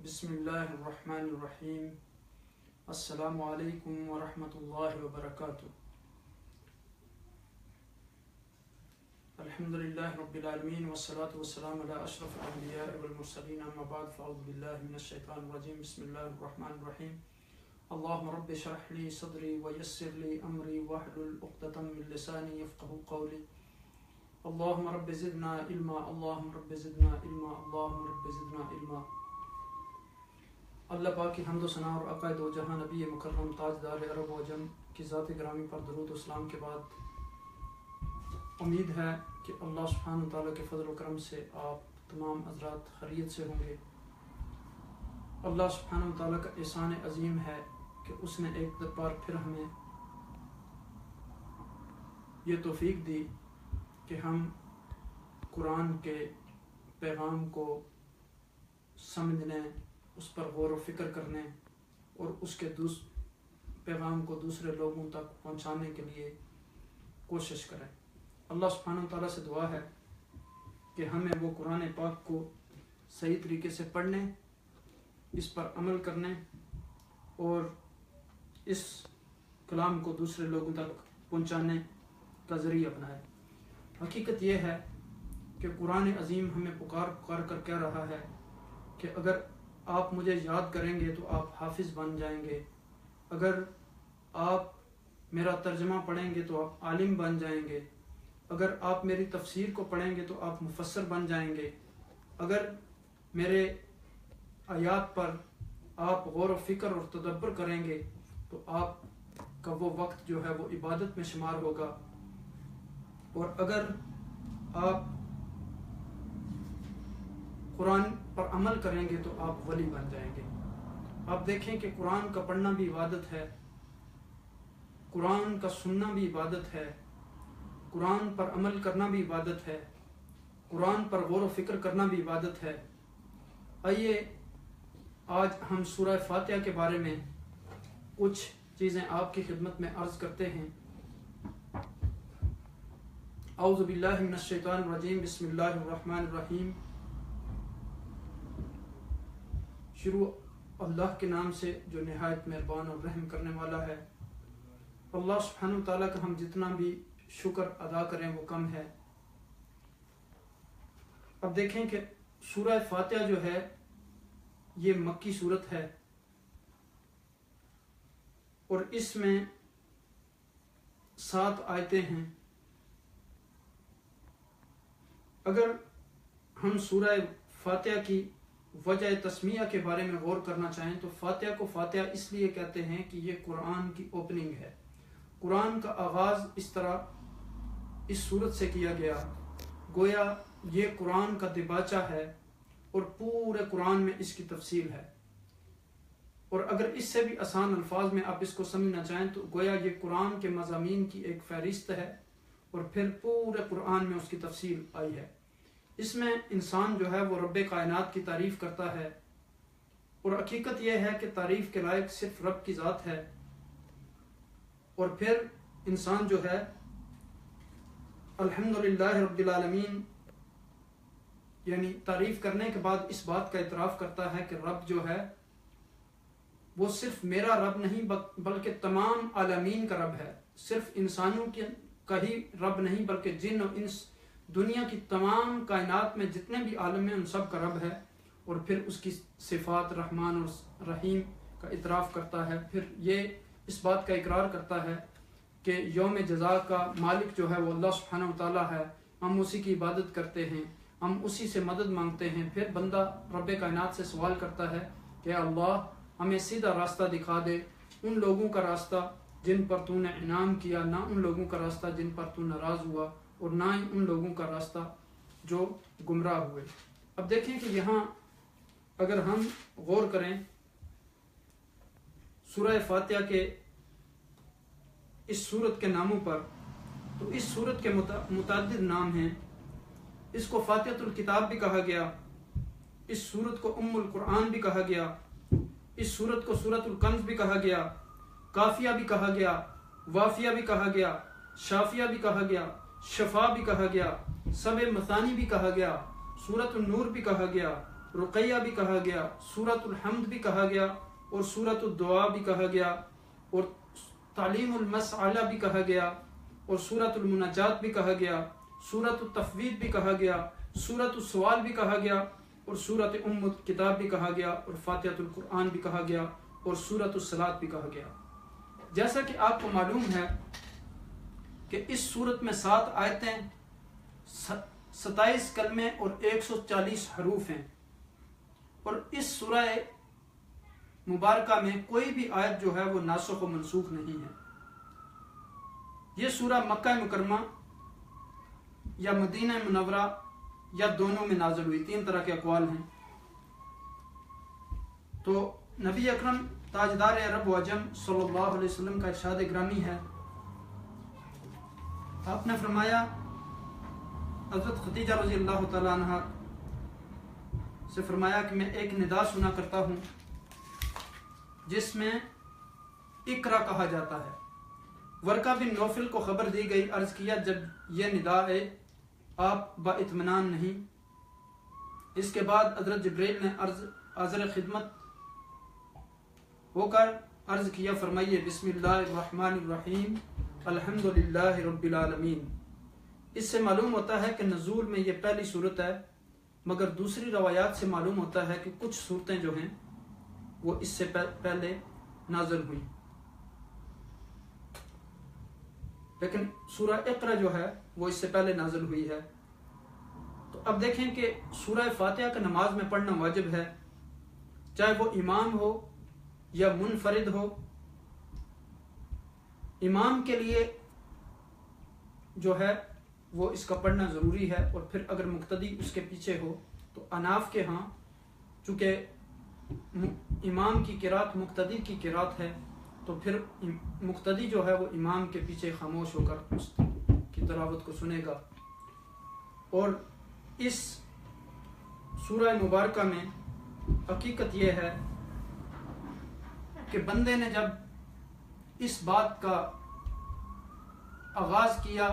بسم اللہ الرحمن الرحیم السلام علیکم ورحمۃ اللہ وبرکاتہ۔ الحمدللہ رب العالمین والصلاة والسلام علی اشرف الانبیاء والمرسلین، اما بعد فاعوذ باللہ من الشیطان الرجیم، بسم اللہ الرحمن الرحیم۔ اللہم رب اشرح لی صدری ویسر لی امری واحلل عقدۃ من لسانی یفقہوا قولی۔ اللہم رب زدنا علما، اللہم رب زدنا علما، اللہم رب زدنا علما۔ اللہ پاک کی حمد و ثنا اور عقائد و جہاں نبی مکرم تاجدار عرب و عجم کی ذات گرامی پر درود و اسلام کے بعد امید ہے کہ اللہ سبحانہ تعالیٰ کے فضل و کرم سے آپ تمام حضرات خیریت سے ہوں گے۔ اللہ سبحانہ تعالیٰ کا احسان عظیم ہے کہ اس نے ایک بار پھر ہمیں یہ توفیق دی کہ ہم قرآن کے پیغام کو سمجھنے، اس پر غور و فکر کرنے اور اس کے پیغام کو دوسرے لوگوں تک پہنچانے کے لیے کوشش کریں۔ اللہ سبحانہ تعالیٰ سے دعا ہے کہ ہمیں وہ قرآن پاک کو صحیح طریقے سے پڑھنے، اس پر عمل کرنے اور اس کلام کو دوسرے لوگوں تک پہنچانے کا ذریعہ بنائے۔ حقیقت یہ ہے کہ قرآن عظیم ہمیں پکار کر کہہ رہا ہے کہ اگر آپ مجھے یاد کریں گے تو آپ حافظ بن جائیں گے، اگر آپ میرا ترجمہ پڑھیں گے تو آپ عالم بن جائیں گے، اگر آپ میری تفسیر کو پڑھیں گے تو آپ مفسر بن جائیں گے، اگر میرے آیات پر آپ غور و فکر اور تدبر کریں گے تو آپ کا وہ وقت جو ہے وہ عبادت میں شمار ہوگا، اور اگر آپ قرآن پر عمل کریں گے تو آپ ولی بن جائیں گے۔ آپ دیکھیں کہ قرآن کا پڑھنا بھی عبادت ہے، قرآن کا سننا بھی عبادت ہے، قرآن پر عمل کرنا بھی عبادت ہے، قرآن پر غور و فکر کرنا بھی عبادت ہے۔ آئیے آج ہم سورہ فاتحہ کے بارے میں کچھ چیزیں آپ کی خدمت میں عرض کرتے ہیں۔ اعوذ باللہ من الشیطان الرجیم، بسم اللہ الرحمن الرحیم۔ شروع اللہ کے نام سے جو نہایت مہربان اور رحم کرنے والا ہے۔ اللہ سبحانہ تعالیٰ کا ہم جتنا بھی شکر ادا کریں وہ کم ہے۔ اب دیکھیں کہ سورہ فاتحہ جو ہے یہ مکی سورت ہے اور اس میں 7 آیتیں ہیں۔ اگر ہم سورہ فاتحہ کی وجہ تسمیہ کے بارے میں غور کرنا چاہیں تو فاتحہ کو فاتحہ اس لیے کہتے ہیں کہ یہ قرآن کی اوپننگ ہے۔ قرآن کا آغاز اس طرح اس صورت سے کیا گیا گویا یہ قرآن کا دباچہ ہے اور پورے قرآن میں اس کی تفصیل ہے، اور اگر اس سے بھی آسان الفاظ میں آپ اس کو سمجھنا چاہیں تو گویا یہ قرآن کے مضامین کی ایک فہرست ہے اور پھر پورے قرآن میں اس کی تفصیل آئی ہے۔ اس میں انسان جو ہے وہ رب کائنات کی تعریف کرتا ہے، اور حقیقت یہ ہے کہ تعریف کے لائق صرف رب کی ذات ہے، اور پھر انسان جو ہے الحمدللہ رب العالمین یعنی تعریف کرنے کے بعد اس بات کا اعتراف کرتا ہے کہ رب جو ہے وہ صرف میرا رب نہیں بلکہ تمام عالمین کا رب ہے، صرف انسانوں کا ہی رب نہیں بلکہ جن و انس دنیا کی تمام کائنات میں جتنے بھی عالم ہیں ان سب کا رب ہے، اور پھر اس کی صفات رحمان اور رحیم کا اعتراف کرتا ہے۔ پھر یہ اس بات کا اقرار کرتا ہے کہ یوم جزا کا مالک جو ہے وہ اللہ سبحانہ وتعالیٰ ہے، ہم اسی کی عبادت کرتے ہیں، ہم اسی سے مدد مانگتے ہیں۔ پھر بندہ رب کائنات سے سوال کرتا ہے کہ اللہ ہمیں سیدھا راستہ دکھا دے، ان لوگوں کا راستہ جن پر تو نے انعام کیا، نہ ان لوگوں کا راستہ جن پر تو ناراض ہوا، اور نہ ہی ان لوگوں کا راستہ جو گمراہ ہوئے۔ اب دیکھیں کہ یہاں اگر ہم غور کریں سورہ فاتحہ کے اس سورت کے ناموں پر تو اس سورت کے متعدد نام ہیں۔ اس کو فاتحۃ الکتاب بھی کہا گیا، اس سورت کو ام القرآن بھی کہا گیا، اس سورت کو سورۃ الکنز بھی کہا گیا، کافیہ بھی کہا گیا، وافیہ بھی کہا گیا، شافیہ بھی کہا گیا، شفا بھی کہا گیا، سبع مثانی بھی کہا گیا، سورۃ النور بھی کہا گیا، رقیہ بھی کہا گیا، سورۃ الحمد بھی کہا گیا، اور سورۃ الدعاء بھی کہا گیا، اور تعلیم المسألہ بھی کہا گیا، اور سورۃ المناجات بھی کہا گیا، سورۃ التفویض بھی کہا گیا، سورۃ السوال بھی کہا گیا، اور سورۃ ام الکتاب بھی کہا گیا، اور فاتحۃ القرآن بھی کہا گیا، اور سورۃ الصلاۃ بھی کہا گیا۔ جیسا کہ آپ کو معلوم ہے کہ اس سورت میں 7 آیتیں، 27 کلمے اور 140 حروف ہیں، اور اس سورہ مبارکہ میں کوئی بھی آیت جو ہے وہ ناسخ و منسوخ نہیں ہے۔ یہ سورہ مکہ مکرمہ یا مدینہ منورہ یا دونوں میں نازل ہوئی، 3 طرح کے اقوال ہیں۔ تو نبی اکرم تاجدار عرب و عجم صلی اللہ علیہ وسلم کا ارشاد گرامی ہے، آپ نے فرمایا، حضرت خدیجہ رضی اللہ تعالیٰ عنہ سے فرمایا کہ میں ایک ندا سنا کرتا ہوں جس میں اقرا کہا جاتا ہے۔ ورقہ بن نوفل کو خبر دی گئی، عرض کیا جب یہ ندا ہے آپ با اطمینان نہیں؟ اس کے بعد حضرت جبریل نے حاضر خدمت ہو کر عرض کیا، فرمائیے بسم اللہ الرحمن الرحیم الحمدللہ رب العالمین۔ اس سے معلوم ہوتا ہے کہ نزول میں یہ پہلی صورت ہے، مگر دوسری روایات سے معلوم ہوتا ہے کہ کچھ صورتیں جو ہیں وہ اس سے پہلے نازل ہوئی، لیکن سورہ اقرا جو ہے وہ اس سے پہلے نازل ہوئی ہے۔ تو اب دیکھیں کہ سورہ فاتحہ کا نماز میں پڑھنا واجب ہے، چاہے وہ امام ہو یا منفرد ہو۔ امام کے لیے جو ہے وہ اس کا پڑھنا ضروری ہے، اور پھر اگر مقتدی اس کے پیچھے ہو تو اناف کے ہاں چونکہ امام کی قرات مقتدی کی قرات ہے، تو پھر مقتدی جو ہے وہ امام کے پیچھے خاموش ہو کر اس کی تلاوت کو سنے گا۔ اور اس سورہ مبارکہ میں حقیقت یہ ہے کہ بندے نے جب اس بات کا آغاز کیا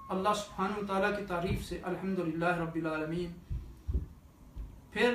اللہ سبحانہ وتعالیٰ کی تعریف سے، الحمدللہ رب العالمین، پھر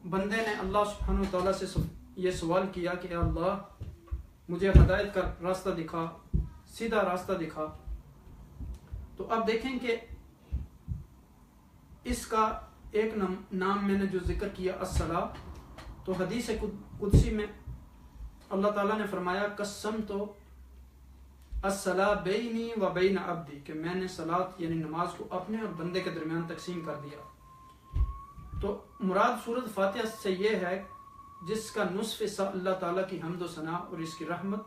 بندے نے اللہ سبحانہ وتعالیٰ سے یہ سوال کیا کہ اے اللہ مجھے ہدایت کا راستہ دکھا، سیدھا راستہ دکھا۔ تو اب دیکھیں کہ اس کا ایک نام میں نے جو ذکر کیا الصلاۃ، تو حدیث قدسی میں اللہ تعالیٰ نے فرمایا قسمت الصلاۃ بینی و بین عبدی، کہ میں نے صلاۃ یعنی نماز کو اپنے اور بندے کے درمیان تقسیم کر دیا۔ تو مراد سورۃ فاتحہ سے یہ ہے جس کا نصف حصہ اللہ تعالیٰ کی حمد و ثناء اور اس کی رحمت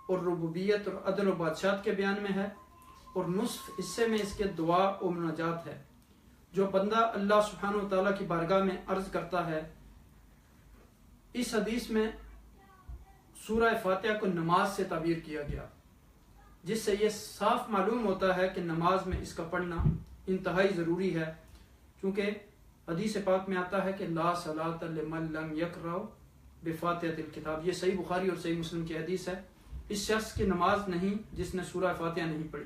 اور ربوبیت اور عدل و بادشاہت کے بیان میں ہے، اور نصف حصے میں اس کے دعا و مناجات ہے۔ جو بندہ اللہ سبحانہ و تعالیٰ کی بارگاہ میں عرض کرتا ہے، اس حدیث میں سورہ فاتحہ کو نماز سے تعبیر کیا گیا، جس سے یہ صاف معلوم ہوتا ہے کہ نماز میں اس کا پڑھنا انتہائی ضروری ہے، کیونکہ حدیث پاک میں آتا ہے کہ لا صلاۃ لمن لم یقرأ بفاتحۃ الکتاب، یہ صحیح بخاری اور صحیح مسلم کی حدیث ہے، اس شخص کی نماز نہیں جس نے سورہ فاتحہ نہیں پڑھی۔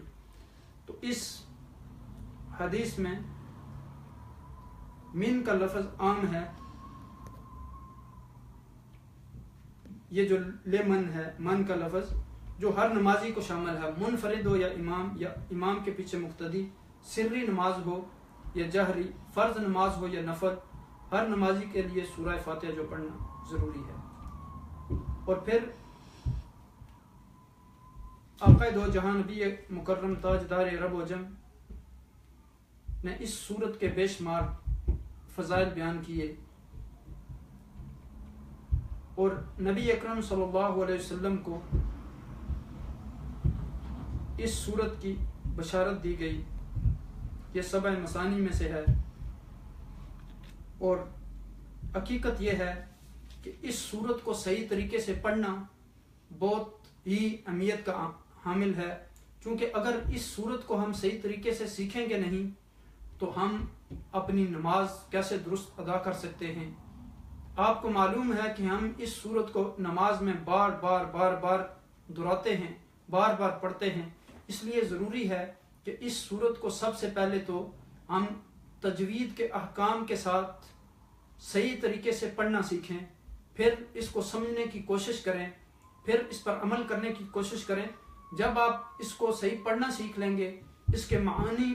تو اس حدیث میں من کا لفظ عام ہے، یہ جو لمن ہے من کا لفظ جو ہر نمازی کو شامل ہے، منفرد ہو یا امام کے پیچھے مقتدی، سری نماز ہو یا جہری، فرض نماز ہو یا نفل، ہر نمازی کے لیے سورہ فاتحہ جو پڑھنا ضروری ہے۔ اور پھر آقا دو جہاں نبی مکرم تاجدار عرب و عجم نے اس سورت کے بے شمار فضائل بیان کیے، اور نبی اکرم صلی اللہ علیہ وسلم کو اس سورت کی بشارت دی گئی، یہ 7 مثانی میں سے ہے۔ اور حقیقت یہ ہے کہ اس سورت کو صحیح طریقے سے پڑھنا بہت ہی اہمیت کا حامل ہے، کیونکہ اگر اس سورت کو ہم صحیح طریقے سے سیکھیں گے نہیں تو ہم اپنی نماز کیسے درست ادا کر سکتے ہیں۔ آپ کو معلوم ہے کہ ہم اس سورت کو نماز میں بار بار دہراتے ہیں، بار بار پڑھتے ہیں، اس لیے ضروری ہے کہ اس سورت کو سب سے پہلے تو ہم تجوید کے احکام کے ساتھ صحیح طریقے سے پڑھنا سیکھیں، پھر اس کو سمجھنے کی کوشش کریں، پھر اس پر عمل کرنے کی کوشش کریں۔ جب آپ اس کو صحیح پڑھنا سیکھ لیں گے، اس کے معانی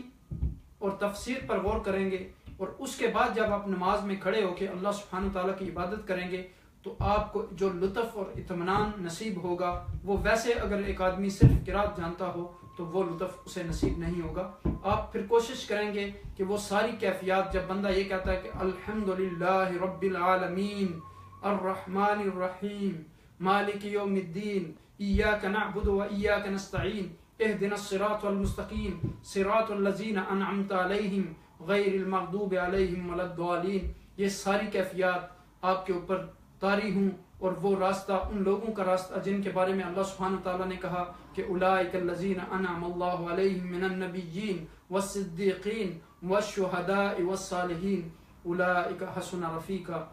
اور تفسیر پر غور کریں گے، اور اس کے بعد جب آپ نماز میں کھڑے ہو کے اللہ سبحانہ تعالیٰ کی عبادت کریں گے تو آپ کو جو لطف اور اطمینان نصیب ہوگا وہ ویسے اگر ایک آدمی صرف قرات جانتا ہو تو وہ لطف اسے نصیب نہیں ہوگا۔ آپ پھر کوشش کریں گے کہ وہ ساری کیفیات، جب بندہ یہ کہتا ہے کہ الحمدللہ رب العالمین الرحمن الرحیم مالک یوم الدین ایاک نعبد و ایاک نستعین اہدنا الصراط المستقیم صراط الذین انعمت علیہم غیر المغضوب علیہم ولا الضالین، یہ ساری کیفیات آپ کے اوپر طاری ہوں، اور وہ راستہ ان لوگوں کا راستہ جن کے بارے میں اللہ سبحانہ تعالیٰ نے کہا کہ اولئک الذین انعم اللہ علیہم من النبیین والصدیقین والشہداء والصالحین اولئک حسن رفیقا۔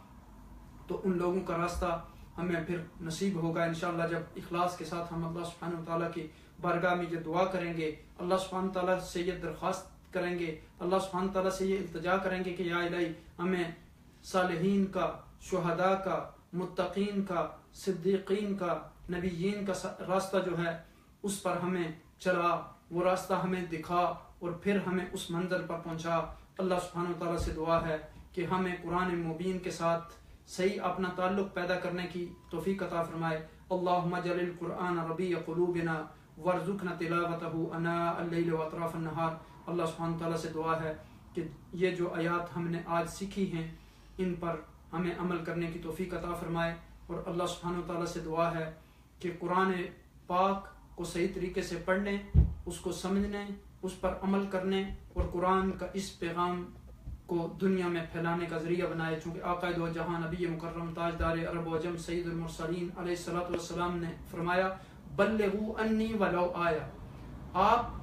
تو ان لوگوں کا راستہ ہمیں پھر نصیب ہوگا انشاءاللہ جب اخلاص کے ساتھ ہم اللہ سبحانہ تعالیٰ کی بارگاہ میں یہ دعا کریں گے، اللہ سبحانہ تعالیٰ سے یہ درخواست کریں گے، اللہ سبحانہ تعالیٰ سے یہ التجا کریں گے کہ یا الہی ہمیں صالحین کا، شہداء کا، متقین کا، صدیقین کا، نبیین کا راستہ جو ہے اس پر ہمیں چلا، وہ راستہ ہمیں دکھا اور پھر ہمیں اس منزل پر پہنچا۔ اللہ سبحانہ تعالیٰ سے دعا ہے کہ ہمیں قرآن مبین کے ساتھ صحیح اپنا تعلق پیدا کرنے کی توفیق عطا فرمائے۔ اللہم اجعل القرآن ربیع قلوبنا وارزقنا تلاوتہ اناء اللیل واطراف النہار۔ اللہ سبحانہ تعالیٰ سے دعا ہے کہ یہ جو آیات ہم نے آج سیکھی ہیں ان پر ہمیں عمل کرنے کی توفیق عطا فرمائے، اور اللہ سبحانہ تعالیٰ سے دعا ہے کہ قرآن پاک کو صحیح طریقے سے پڑھنے، اس کو سمجھنے، اس پر عمل کرنے اور قرآن کا اس پیغام کو دنیا میں پھیلانے کا ذریعہ بنائے، چونکہ آقا دو جہاں نبی مکرم تاجدار عرب و عجم سید المرسلین علیہ الصلوۃ والسلام نے فرمایا بلغوا انی ولو آیا، آپ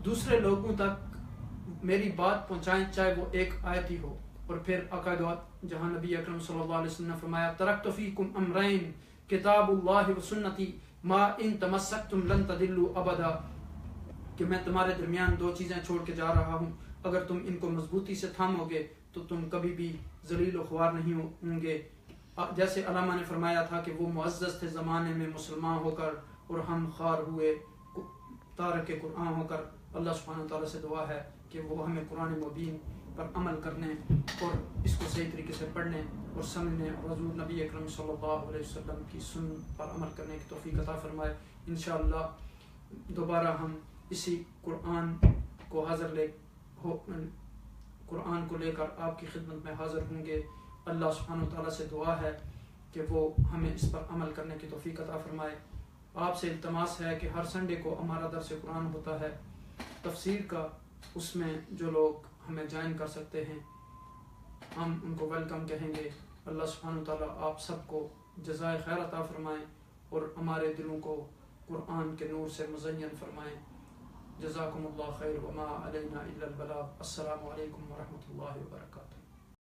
دوسرے لوگوں تک میری بات پہنچائیں چاہے وہ ایک آیت ہی ہو۔ اور پھر آقا دو جہاں نبی اکرم صلی اللہ علیہ وسلم نے فرمایا ترکت فیکم امرین کتاب اللہ و سنتی ما ان تمسکتم لن تضلوا ابدا، کہ میں تمہارے درمیان دو چیزیں چھوڑ کے جا رہا ہوں، اگر تم ان کو مضبوطی سے تھامو گے تو تم کبھی بھی ذلیل و خوار نہیں ہوں گے۔ جیسے علامہ نے فرمایا تھا کہ وہ معزز تھے زمانے میں مسلمان ہو کر اور ہم خوار ہوئے تارک قرآن ہو کر۔ اللہ سبحانہ تعالیٰ سے دعا ہے کہ وہ ہمیں قرآن مبین پر عمل کرنے اور اس کو صحیح طریقے سے پڑھنے اور سمجھنے اور حضور نبی اکرم صلی اللہ علیہ وسلم کی سنت پر عمل کرنے کی توفیق عطا فرمائے۔ انشاءاللہ دوبارہ ہم اسی قرآن کو قرآن کو لے کر آپ کی خدمت میں حاضر ہوں گے۔ اللہ سبحانہ تعالیٰ سے دعا ہے کہ وہ ہمیں اس پر عمل کرنے کی توفیق عطا فرمائے۔ آپ سے التماس ہے کہ ہر سنڈے کو ہمارا درس قرآن ہوتا ہے تفسیر کا، اس میں جو لوگ ہمیں جوائن کر سکتے ہیں ہم ان کو ویلکم کہیں گے۔ اللہ سبحانہ تعالیٰ آپ سب کو جزائے خیر عطا فرمائیں اور ہمارے دلوں کو قرآن کے نور سے مزین فرمائیں۔ جزاکم اللہ خیر وما علینا الا البلاغ۔ السلام علیکم ورحمۃ اللہ وبرکاتہ۔